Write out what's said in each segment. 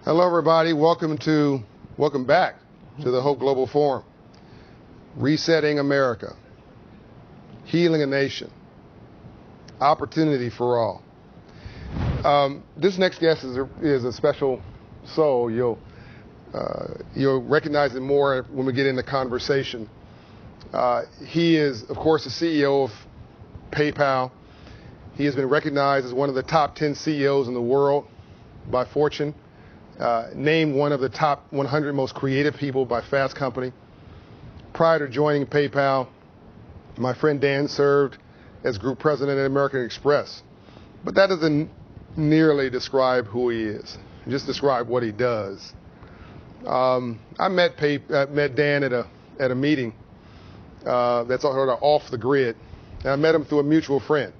Hello, everybody. Welcome back to the Hope Global Forum. Resetting America, healing a nation, opportunity for all. This next guest is a special soul. You'll recognize him more when we get into conversation. He is, of course, the CEO of PayPal. He has been recognized as one of the top 10 CEOs in the world by Fortune. Named one of the top 100 most creative people by Fast Company. Prior to joining PayPal, my friend Dan served as group president at American Express. But that doesn't nearly describe who he is. Just describe what he does. I met Dan at a meeting that's sort of off the grid. And I met him through a mutual friend,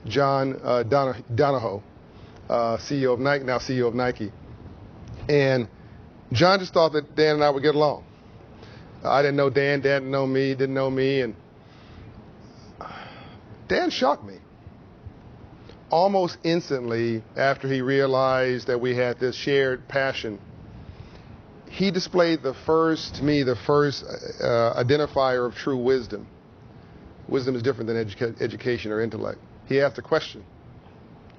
John Donahoe, CEO of Nike, now CEO of Nike. And John just thought that Dan and I would get along. I didn't know Dan didn't know me, and Dan shocked me. Almost instantly after he realized that we had this shared passion, he displayed the first identifier of true wisdom. Wisdom is different than education or intellect. He asked a question.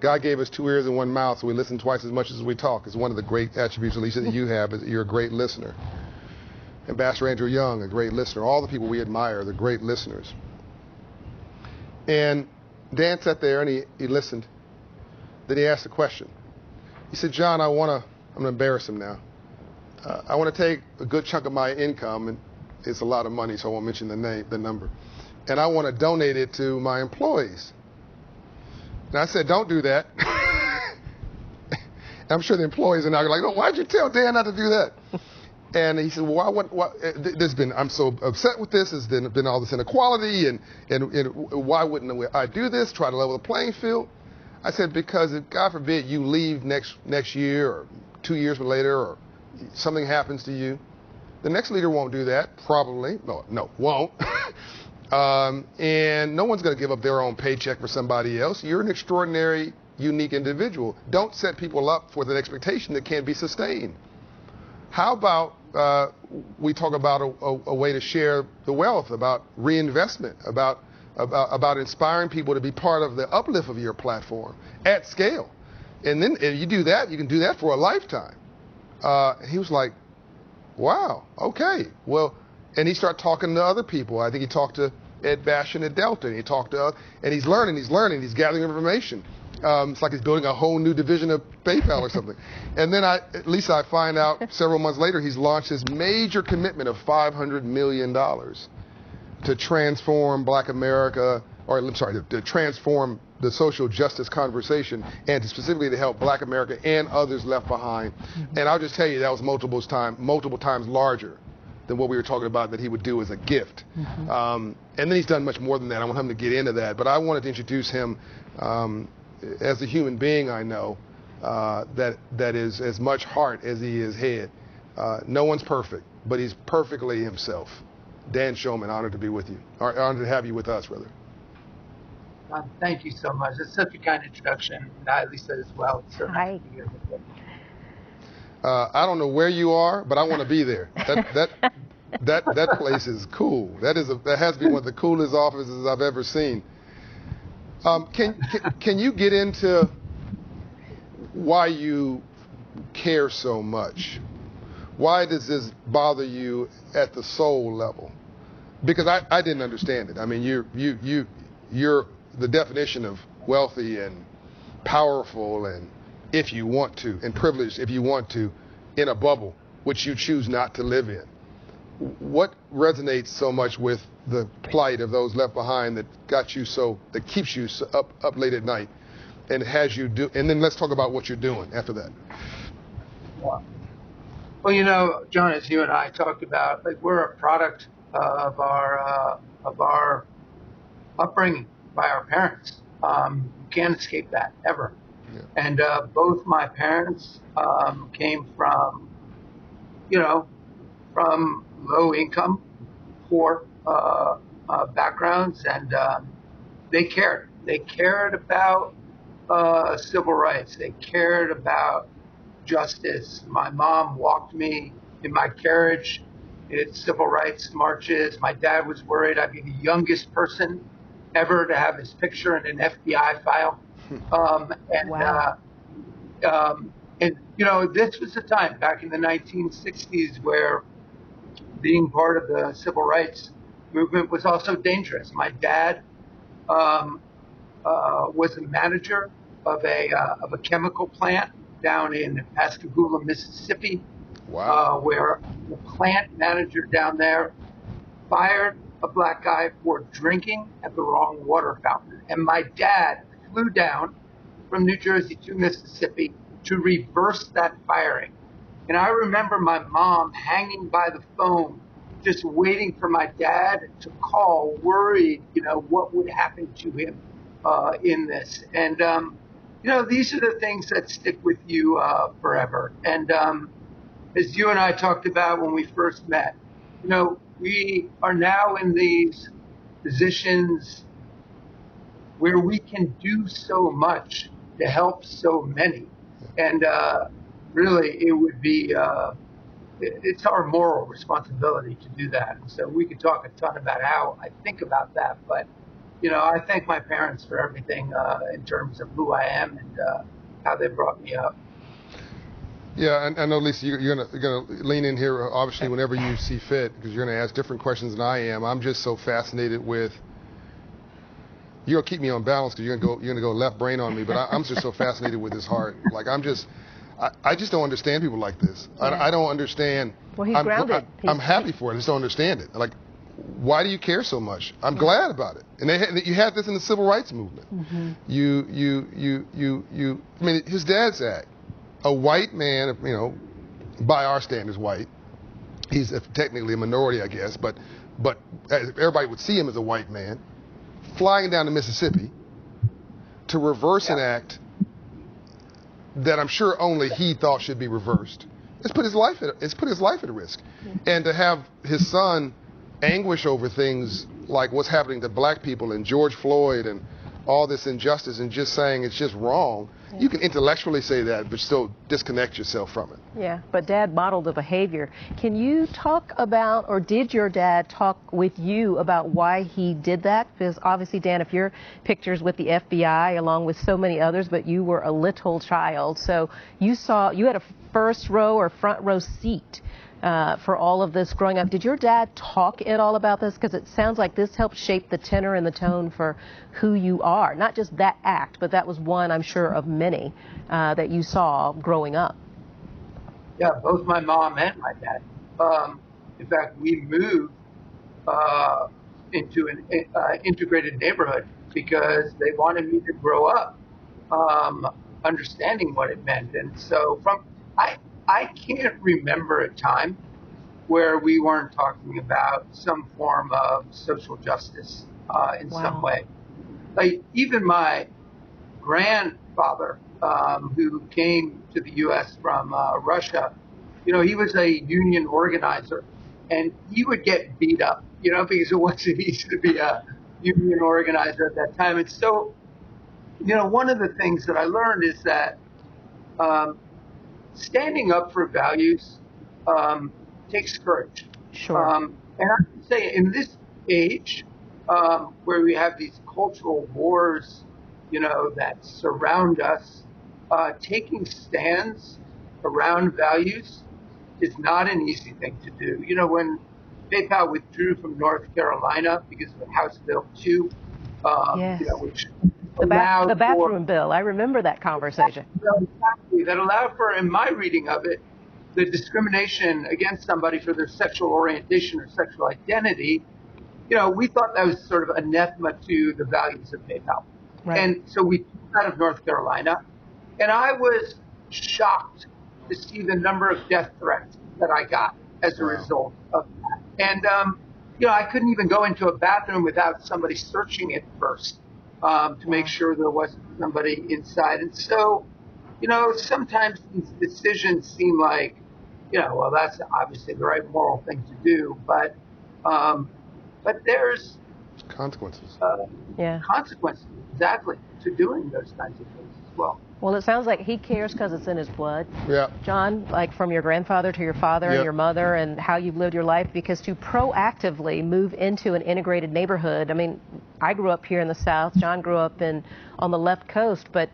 God gave us 2 ears and 1 mouth, so we listen twice as much as we talk. It's one of the great attributes, Alicia, that you have, is that you're a great listener. Ambassador Andrew Young, a great listener. All the people we admire, they're great listeners. And Dan sat there and he listened. Then he asked a question. He said, John, I'm going to embarrass him now. I want to take a good chunk of my income, and it's a lot of money, so I won't mention the number, and I want to donate it to my employees. And I said, don't do that. I'm sure the employees are now like, no, why'd you tell Dan not to do that? And he said, well, I'm so upset with this. There's been all this inequality, and why wouldn't I do this, try to level the playing field? I said, because if, God forbid, you leave next year or 2 years later, or something happens to you, the next leader won't do that, probably. No, won't. And no one's going to give up their own paycheck for somebody else. You're an extraordinary, unique individual. Don't set people up with an expectation that can't be sustained. How about we talk about a way to share the wealth, about reinvestment, about inspiring people to be part of the uplift of your platform at scale. And then if you do that, you can do that for a lifetime. He was like, wow, okay, well. And he started talking to other people. I think he talked to Ed Bastian at Delta, and he talked to, and he's learning, he's gathering information. It's like he's building a whole new division of PayPal or something. And then at least I find out several months later, he's launched his major commitment of $500 million to transform Black America, to transform the social justice conversation, and specifically to help Black America and others left behind. Mm-hmm. And I'll just tell you, that was multiple times larger than what we were talking about that he would do as a gift. Mm-hmm. And then he's done much more than that. I want him to get into that. But I wanted to introduce him as a human being I know that is as much heart as he is head. No one's perfect, but he's perfectly himself. Dan Schulman, honored to be with you. Honored to have you with us, brother. Thank you so much. It's such a kind introduction. And I, Lisa, as well. So Hi. nice to be here with you. I don't know where you are, but I want to be there. That place is cool. That has to be one of the coolest offices I've ever seen. Can you get into why you care so much? Why does this bother you at the soul level? Because I didn't understand it. I mean, you're the definition of wealthy and powerful and, if you want to, and privileged if you want to, in a bubble which you choose not to live in. What resonates so much with the plight of those left behind that keeps you up late at night and has you do? And then let's talk about what you're doing after that. Well, John, as you and I talked about, we're a product of our upbringing by our parents. You can't escape that ever. Yeah. And both my parents came from low income, poor backgrounds, and they cared. They cared about civil rights. They cared about justice. My mom walked me in my carriage in civil rights marches. My dad was worried I'd be the youngest person ever to have his picture in an FBI file. Wow. And, you know, this was a time back in the 1960s where being part of the civil rights movement was also dangerous. My dad was a manager of a chemical plant down in Pascagoula, Mississippi. Wow. Where the plant manager down there fired a black guy for drinking at the wrong water fountain. And my dad flew down from New Jersey to Mississippi to reverse that firing. And I remember my mom hanging by the phone, just waiting for my dad to call, worried, you know, what would happen to him in this. And, you know, these are the things that stick with you forever. And as you and I talked about when we first met, you know, we are now in these positions where we can do so much to help so many. And really, it would be, it's our moral responsibility to do that. And so we could talk a ton about how I think about that. But, you know, I thank my parents for everything in terms of who I am and how they brought me up. Yeah, I know, Lisa, you're gonna lean in here, obviously, whenever you see fit, because you're gonna ask different questions than I am. I'm just so fascinated with. You're gonna keep me on balance because you're gonna go left brain on me, but I'm just so fascinated with his heart. Like I just don't understand people like this. Yeah. I don't understand. Well, he's grounded. I'm happy for it. I just don't understand it. Like, why do you care so much? I'm glad about it. And you had this in the civil rights movement. Mm-hmm. I mean, his dad's act. A white man, you know, by our standards, white. He's technically a minority, I guess, but everybody would see him as a white man, flying down to Mississippi to reverse an act that I'm sure only he thought should be reversed. It's put his life at risk, and to have his son anguish over things like what's happening to black people and George Floyd and all this injustice and just saying it's just wrong. You can intellectually say that, but still disconnect yourself from it. Yeah, but Dad modeled the behavior. Can you talk about, or did your dad talk with you about why he did that? Because obviously, Dan, if your pictures with the FBI, along with so many others, but you were a little child, so you had a first row or front row seat for all of this growing up. Did your dad talk at all about this? Because it sounds like this helped shape the tenor and the tone for who you are. Not just that act, but that was one, I'm sure, of many that you saw growing up. Yeah, both my mom and my dad. In fact, we moved into an integrated neighborhood because they wanted me to grow up understanding what it meant. And so I can't remember a time where we weren't talking about some form of social justice in some way. Like even my grandfather, who came to the U.S. from Russia, you know, he was a union organizer, and he would get beat up, you know, because it wasn't easy to be a union organizer at that time. And so, you know, one of the things that I learned is that standing up for values takes courage. Sure. And I can say in this age where we have these cultural wars, you know, that surround us, taking stands around values is not an easy thing to do. You know, when PayPal withdrew from North Carolina because of House Bill 2, yes. You know, which the bathroom bill. I remember that conversation. Exactly. That allowed for, in my reading of it, the discrimination against somebody for their sexual orientation or sexual identity. You know, we thought that was sort of anathema to the values of PayPal. Right. And so we took out of North Carolina. And I was shocked to see the number of death threats that I got as a result of that. And, you know, I couldn't even go into a bathroom without somebody searching it first to make sure there wasn't somebody inside. And so, you know, sometimes these decisions seem like, you know, well, that's obviously the right moral thing to do. But there's consequences. Consequences, exactly, to doing those kinds of things as well. Well, it sounds like he cares because it's in his blood. Yeah. John, like from your grandfather to your father and Yep. your mother, and how you've lived your life, because to proactively move into an integrated neighborhood, I mean, I grew up here in the South, John grew up on the left coast, but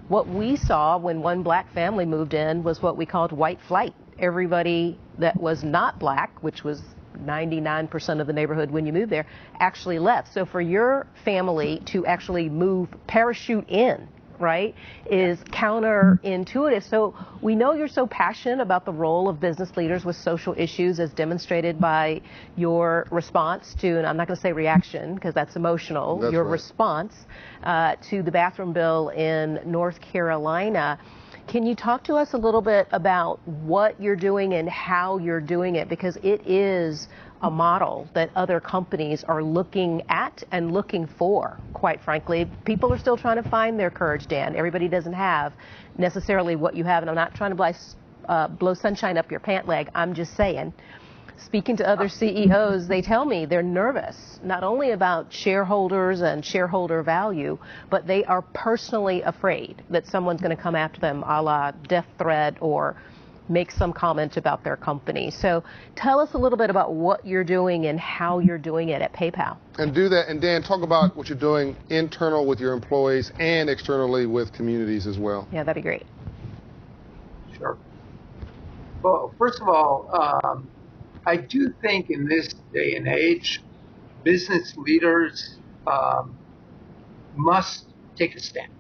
what we saw when one black family moved in was what we called white flight. Everybody that was not black, which was 99% of the neighborhood when you moved there, actually left. So for your family to actually move, parachute in, right, is counterintuitive. So we know you're so passionate about the role of business leaders with social issues, as demonstrated by your response to, and I'm not going to say reaction because that's emotional, That's your right. response to the bathroom bill in North Carolina. Can you talk to us a little bit about what you're doing and how you're doing it? Because it is a model that other companies are looking at and looking for, quite frankly. People are still trying to find their courage, Dan. Everybody doesn't have necessarily what you have, and I'm not trying to blow sunshine up your pant leg. I'm just saying, speaking to other CEOs, they tell me they're nervous, not only about shareholders and shareholder value, but they are personally afraid that someone's going to come after them, a la death threat, or make some comment about their company. So tell us a little bit about what you're doing and how you're doing it at PayPal. And do that. And Dan, talk about what you're doing internal with your employees and externally with communities as well. Yeah, that'd be great. Sure. Well, first of all, I do think in this day and age, business leaders must take a stand.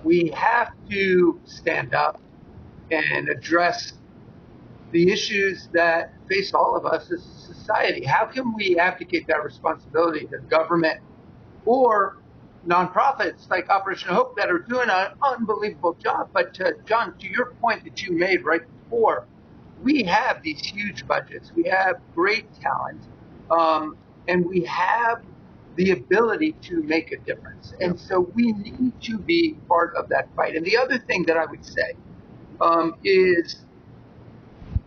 We have to stand up and address the issues that face all of us as a society. How can we abdicate that responsibility to government or nonprofits like Operation Hope that are doing an unbelievable job? But John, to your point that you made right before, we have these huge budgets, we have great talent, and we have the ability to make a difference. And so we need to be part of that fight. And the other thing that I would say is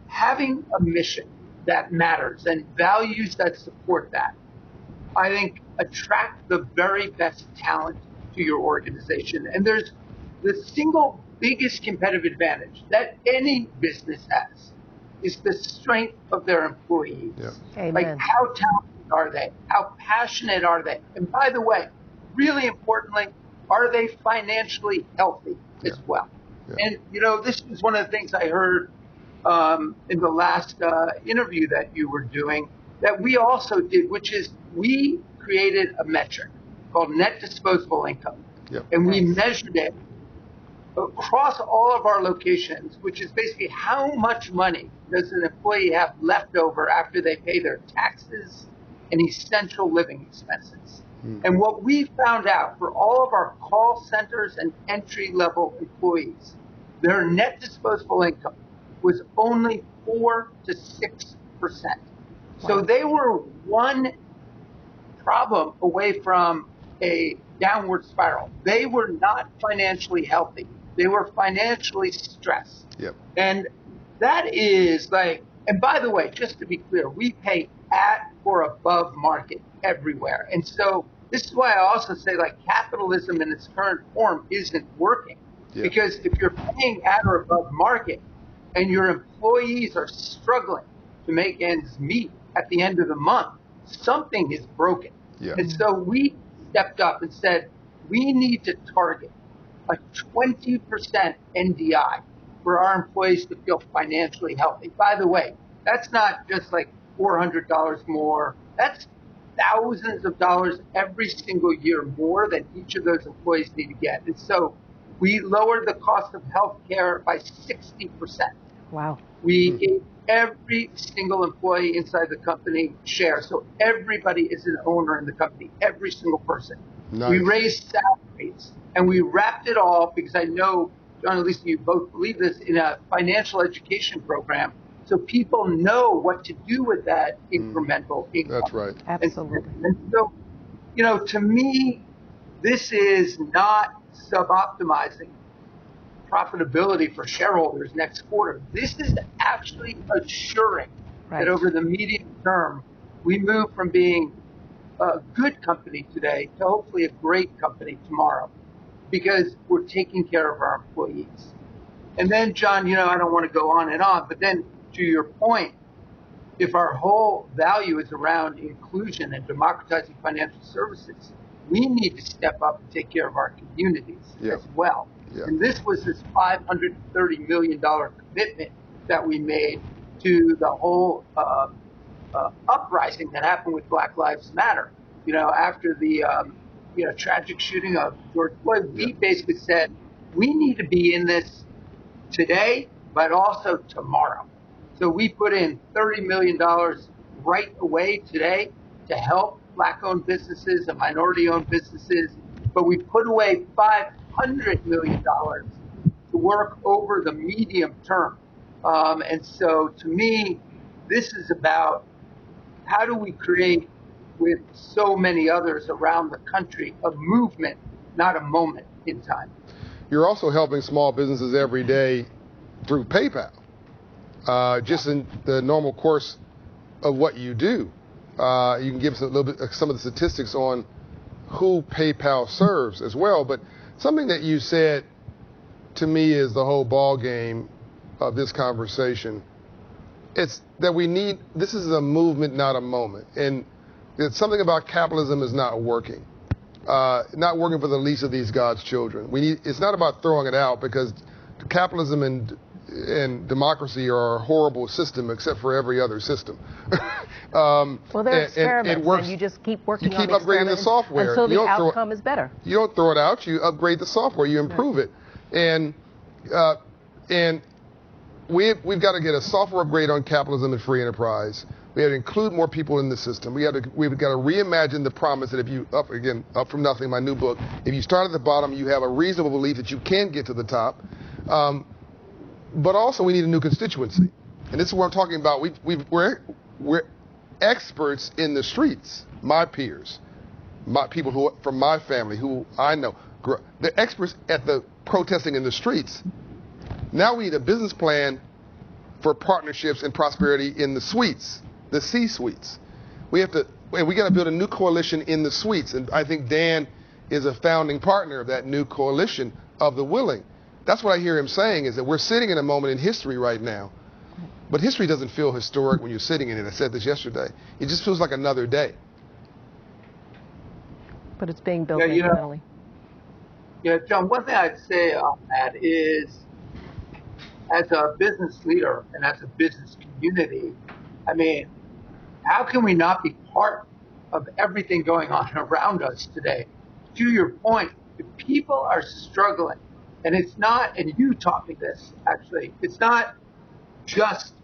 having a mission that matters and values that support that, I think, attract the very best talent to your organization. And there's the single biggest competitive advantage that any business has is the strength of their employees. Yeah. Amen. Like, how talented are they? How passionate are they? And by the way, really importantly, are they financially healthy as well? Yeah. And, you know, this is one of the things I heard in the last interview that you were doing that we also did, which is we created a metric called net disposable income. Yep. And we measured it across all of our locations, which is basically how much money does an employee have left over after they pay their taxes and essential living expenses. And what we found out for all of our call centers and entry-level employees, their net disposable income was only 4 to 6%. So they were one problem away from a downward spiral. They were not financially healthy. They were financially stressed. Yep. And that is like, and by the way, just to be clear, we pay at or above market everywhere. And so this is why I also say, like, capitalism in its current form isn't working. Yeah. Because if you're paying at or above market and your employees are struggling to make ends meet at the end of the month, something is broken. Yeah. And so we stepped up and said, we need to target a 20% NDI for our employees to feel financially healthy. By the way, that's not just like $400 more. That's thousands of dollars every single year more than each of those employees need to get. And so we lowered the cost of health care by 60%. Wow. We gave every single employee inside the company shares. So everybody is an owner in the company, every single person. Nice. We raised salaries and we wrapped it all, because I know, John, at least you both believe this, in a financial education program. So people know what to do with that incremental income. That's right. Absolutely. And so, you know, to me, this is not suboptimizing profitability for shareholders next quarter. This is actually assuring that over the medium term, we move from being a good company today to hopefully a great company tomorrow. because we're taking care of our employees. And then, John, I don't want to go on and on, but then to your point, if our whole value is around inclusion and democratizing financial services, we need to step up and take care of our communities as well. Yeah. And this was this $530 million commitment that we made to the whole uprising that happened with Black Lives Matter. After the tragic shooting of George Floyd, we basically said we need to be in this today, but also tomorrow. So we put in $30 million right away today to help Black-owned businesses and minority-owned businesses, but we put away $500 million to work over the medium term. And so to me, this is about how do we create, with so many others around the country, a movement, not a moment in time. You're also helping small businesses every day through PayPal, just in the normal course of what you do. You can give us a little bit some of the statistics on who PayPal serves as well. But something that you said to me is the whole ball game of this conversation. It's that this is a movement, not a moment. And it's something about capitalism is not working for the least of these God's children. It's not about throwing it out, because capitalism and democracy are a horrible system except for every other system. Well, they're experiments, it works. And you just keep working on You keep upgrading the software. Until the outcome is better. You don't throw it out. You upgrade the software. You improve it. And we've got to get a software upgrade on capitalism and free enterprise. We have to include more people in the system. We've got to reimagine the promise that if you, Up From Nothing, my new book, if you start at the bottom, you have a reasonable belief that you can get to the top. But also we need a new constituency. And this is what I'm talking about. We're experts in the streets, my peers, people who from my family who I know. They're experts at the protesting in the streets. Now we need a business plan for partnerships and prosperity in the suites, the C-suites. We got to build a new coalition in the suites. And I think Dan is a founding partner of that new coalition of the willing. That's what I hear him saying, is that we're sitting in a moment in history right now. But history doesn't feel historic when you're sitting in it. I said this yesterday. It just feels like another day. But it's being built incrementally. John, one thing I'd say on that is, as a business leader and as a business community, how can we not be part of everything going on around us today? To your point, if people are struggling, and it's not, and you taught me this, actually, it's not just,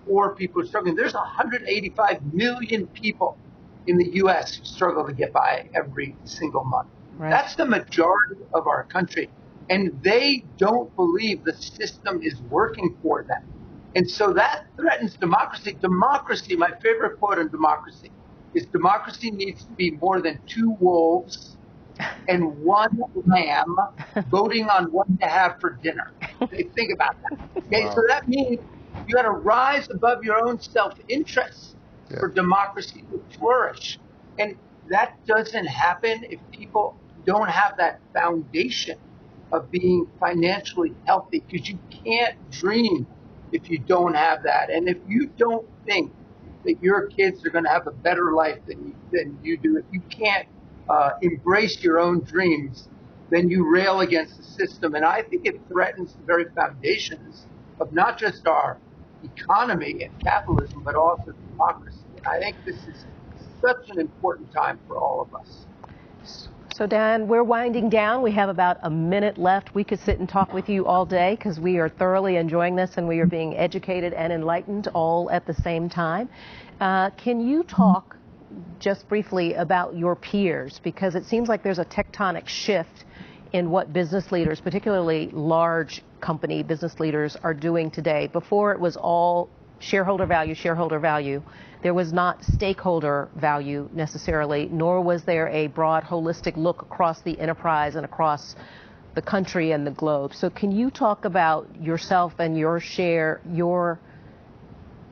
poor people are struggling. There's 185 million people in the U.S. who struggle to get by every single month. Right. That's the majority of our country. And they don't believe the system is working for them. And so that threatens democracy. Democracy, my favorite quote on democracy, is democracy needs to be more than two wolves and one lamb voting on what to have for dinner. Think about that. Okay, wow. So that means you got to rise above your own self-interest for democracy to flourish. And that doesn't happen if people don't have that foundation of being financially healthy, because you can't dream if you don't have that. And if you don't think that your kids are going to have a better life than you do, if you can't embrace your own dreams, then you rail against the system. And I think it threatens the very foundations of not just our economy and capitalism, but also democracy. And I think this is such an important time for all of us. So, Dan, we're winding down. We have about a minute left. We could sit and talk with you all day, because we are thoroughly enjoying this and we are being educated and enlightened all at the same time. Can you talk just briefly about your peers? Because it seems like there's a tectonic shift in what business leaders, particularly large company business leaders, are doing today. Before, it was all shareholder value, shareholder value. There was not stakeholder value necessarily, nor was there a broad, holistic look across the enterprise and across the country and the globe. So can you talk about yourself and your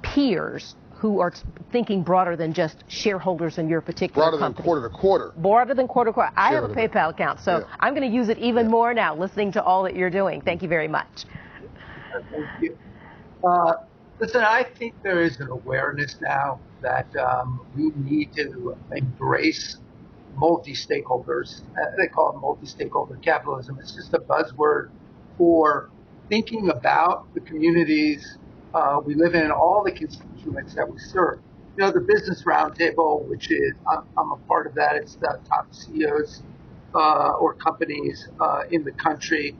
peers who are thinking broader than just shareholders in your particular broader company. Broader than quarter to quarter. Broader than quarter to quarter. I have a PayPal account, so Yeah. I'm going to use it even more now, listening to all that you're doing. Thank you very much. Thank you. Listen, I think there is an awareness now that we need to embrace multi-stakeholders. They call it multi-stakeholder capitalism. It's just a buzzword for thinking about the communities we live in, all the constituents that we serve. You know, the Business Roundtable, which is, I'm a part of that. It's the top CEOs or companies in the country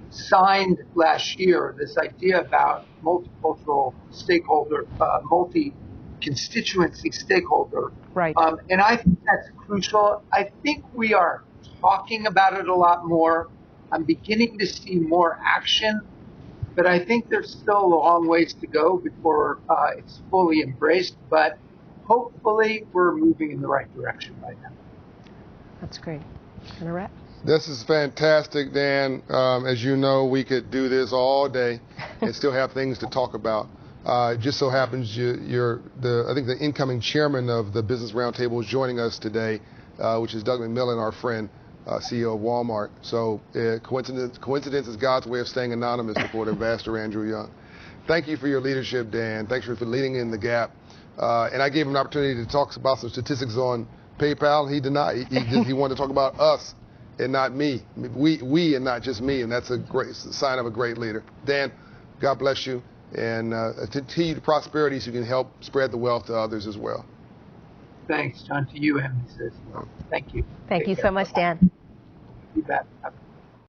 signed last year this idea about multicultural stakeholder, multi-constituency stakeholder. Right. And I think that's crucial. I think we are talking about it a lot more. I'm beginning to see more action, but I think there's still a long ways to go before it's fully embraced. But hopefully we're moving in the right direction right now. That's great. Gonna wrap. This is fantastic, Dan. As you know, we could do this all day and still have things to talk about. It just so happens I think the incoming chairman of the Business Roundtable is joining us today, which is Doug McMillan, our friend, CEO of Walmart. So coincidence is God's way of staying anonymous before the Ambassador Andrew Young. Thank you for your leadership, Dan. Thanks for leading in the gap. And I gave him an opportunity to talk about some statistics on PayPal. He denied. He wanted to talk about us and not me. We and not just me. And that's a great sign of a great leader. Dan, God bless you. And continued prosperity so you can help spread the wealth to others as well. Thanks, John, to you and Mrs. Thank you. Thank you so much, Dan. You bet.